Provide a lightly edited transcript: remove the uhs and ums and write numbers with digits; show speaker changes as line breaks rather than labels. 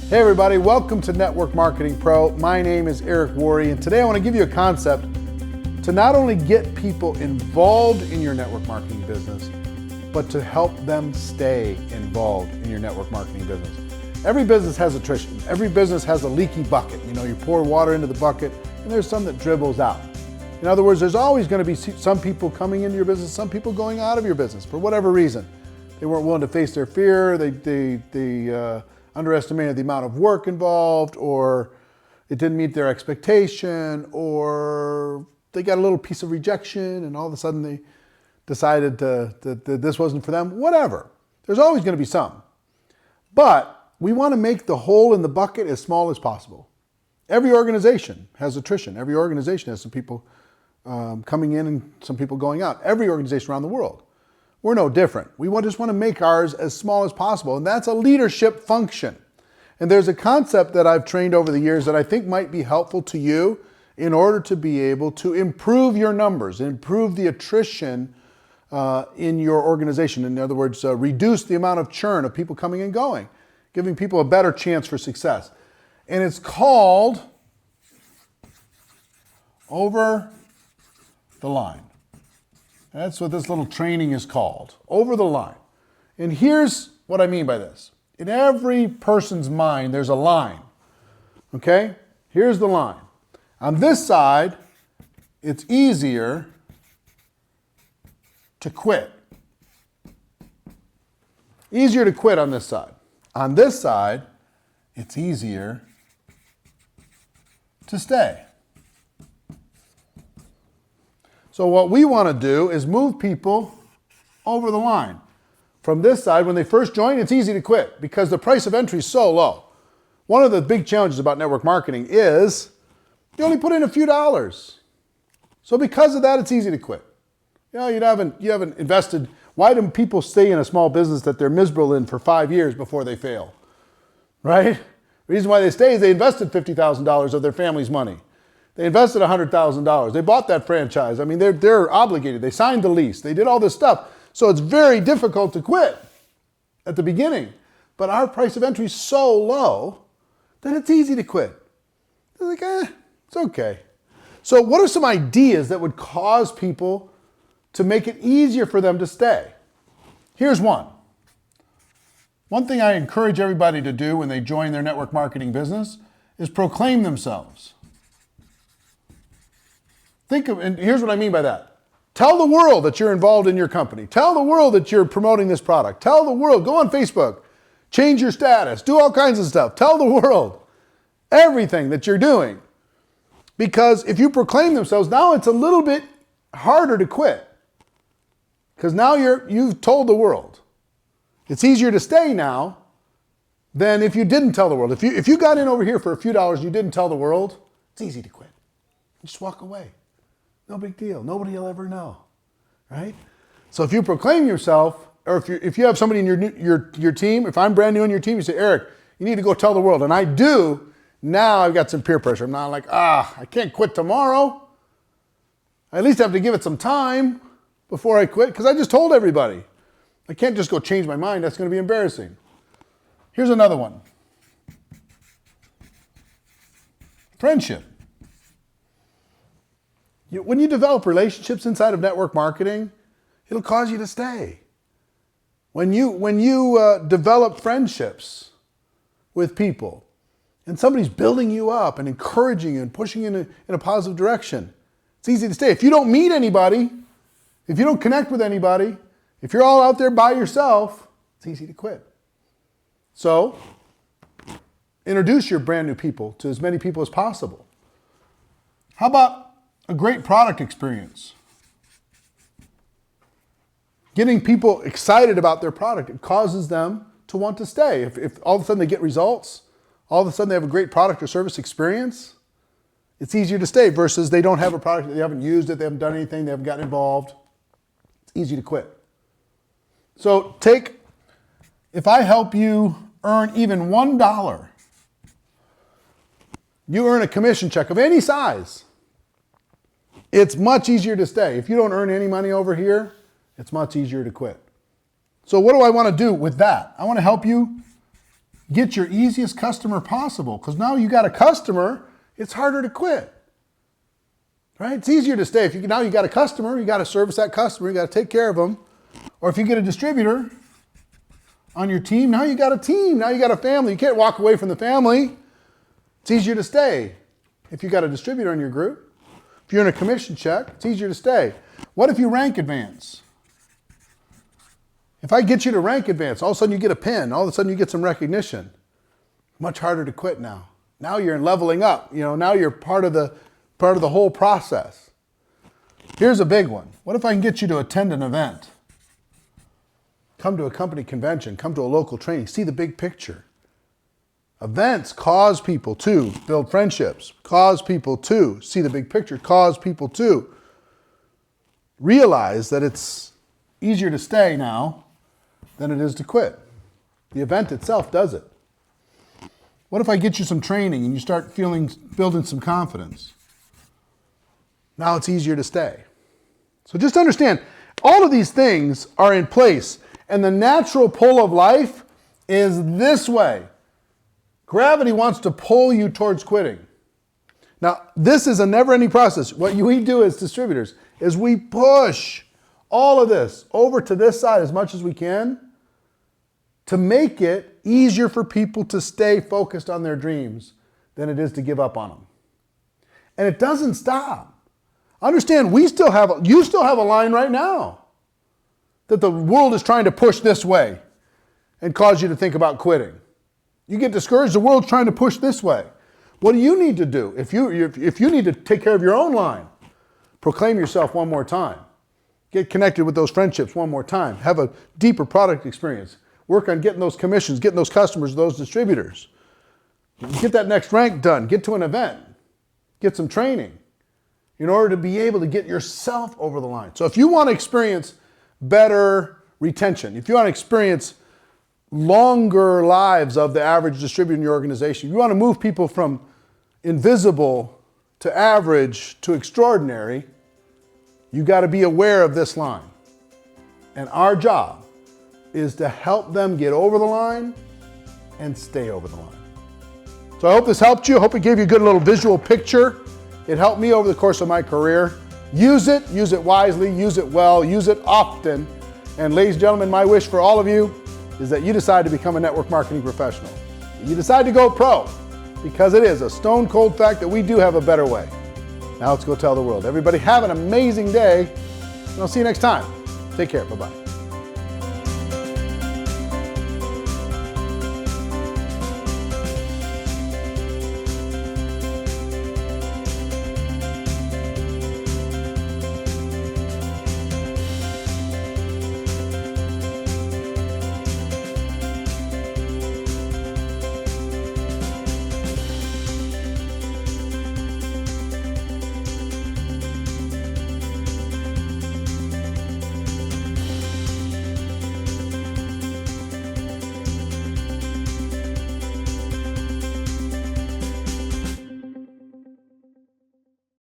Hey everybody, welcome to Network Marketing Pro. My name is Eric Worre, and today I want to give you a concept to not only get people involved in your network marketing business, but to help them stay involved in your network marketing business. Every business has attrition. Every business has a leaky bucket. You pour water into the bucket and there's some that dribbles out. In other words, there's always going to be some people coming into your business, some people going out of your business for whatever reason. They weren't willing to face their fear, they underestimated the amount of work involved, or it didn't meet their expectation, or they got a little piece of rejection and all of a sudden they decided that this wasn't for them. Whatever. There's always going to be some. But we want to make the hole in the bucket as small as possible. Every organization has attrition. Every organization has some people coming in and some people going out. Every organization around the world. We're no different. We just want to make ours as small as possible, and that's a leadership function. And there's a concept that I've trained over the years that I think might be helpful to you in order to be able to improve your numbers, improve the attrition in your organization. In other words, reduce the amount of churn of people coming and going, giving people a better chance for success. And it's called over the line. That's what this little training is called, over the line. And here's what I mean by this. In every person's mind, there's a line, okay? Here's the line. On this side, it's easier to quit. Easier to quit on this side. On this side, it's easier to stay. So what we want to do is move people over the line. From this side, when they first join, it's easy to quit because the price of entry is so low. One of the big challenges about network marketing is you only put in a few dollars. So because of that, it's easy to quit. You haven't invested. Why do people stay in a small business that they're miserable in for 5 years before they fail? Right? The reason why they stay is they invested $50,000 of their family's money. They invested $100,000. They bought that franchise. I mean, they're obligated. They signed the lease. They did all this stuff. So it's very difficult to quit at the beginning. But our price of entry is so low that it's easy to quit. They're like, it's okay. So what are some ideas that would cause people to make it easier for them to stay? Here's one. One thing I encourage everybody to do when they join their network marketing business is proclaim themselves. And here's what I mean by that. Tell the world that you're involved in your company. Tell the world that you're promoting this product. Tell the world, go on Facebook, change your status, do all kinds of stuff. Tell the world everything that you're doing. Because if you proclaim themselves, now it's a little bit harder to quit. Because now you've told the world. It's easier to stay now than if you didn't tell the world. If you got in over here for a few dollars and you didn't tell the world, it's easy to quit. Just walk away. No big deal. Nobody will ever know, right? So if you proclaim yourself, or if you have somebody in your team, if I'm brand new in your team, you say, Eric, you need to go tell the world. And I do. Now I've got some peer pressure. I'm not like, I can't quit tomorrow. I at least have to give it some time before I quit because I just told everybody. I can't just go change my mind. That's going to be embarrassing. Here's another one. Friendship. When you develop relationships inside of network marketing, it'll cause you to stay. When you develop friendships with people and somebody's building you up and encouraging you and pushing you in a positive direction, it's easy to stay. If you don't meet anybody, if you don't connect with anybody, if you're all out there by yourself, it's easy to quit. So, introduce your brand new people to as many people as possible. How about a great product experience? Getting people excited about their product, it causes them to want to stay. If all of a sudden they get results, all of a sudden they have a great product or service experience, it's easier to stay versus they don't have a product, they haven't used it, they haven't done anything, they haven't gotten involved. It's easy to quit. So if I help you earn even $1, you earn a commission check of any size. It's much easier to stay. If you don't earn any money over here, it's much easier to quit. So what do I want to do with that? I want to help you get your easiest customer possible, because now you got a customer, it's harder to quit. Right? It's easier to stay. Now you got a customer, you got to service that customer, you got to take care of them. Or if you get a distributor on your team, now you got a team, now you got a family. You can't walk away from the family. It's easier to stay if you got a distributor in your group. If you're in a commission check, it's easier to stay. What if you rank advance? If I get you to rank advance, all of a sudden you get a pin, all of a sudden you get some recognition. Much harder to quit now. Now you're leveling up. Now you're part of the whole process. Here's a big one. What if I can get you to attend an event? Come to a company convention, come to a local training, see the big picture. Events cause people to build friendships, cause people to see the big picture, cause people to realize that it's easier to stay now than it is to quit. The event itself does it. What if I get you some training and you start building some confidence? Now it's easier to stay. So just understand, all of these things are in place, and the natural pull of life is this way. Gravity wants to pull you towards quitting. Now, this is a never-ending process. What we do as distributors is we push all of this over to this side as much as we can to make it easier for people to stay focused on their dreams than it is to give up on them. And it doesn't stop. Understand, you still have a line right now that the world is trying to push this way and cause you to think about quitting. You get discouraged, the world's trying to push this way. What do you need to do? If you need to take care of your own line, proclaim yourself one more time. Get connected with those friendships one more time. Have a deeper product experience. Work on getting those commissions, getting those customers, those distributors. Get that next rank done. Get to an event. Get some training in order to be able to get yourself over the line. So if you want to experience better retention, if you want to experience longer lives of the average distributor in your organization, if you want to move people from invisible to average to extraordinary, you got to be aware of this line. And our job is to help them get over the line and stay over the line. So I hope this helped you. I hope it gave you a good little visual picture. It helped me over the course of my career. Use it wisely, use it well, use it often. And ladies and gentlemen, my wish for all of you is that you decide to become a network marketing professional. You decide to go pro, because it is a stone cold fact that we do have a better way. Now let's go tell the world. Everybody have an amazing day, and I'll see you next time. Take care, bye-bye.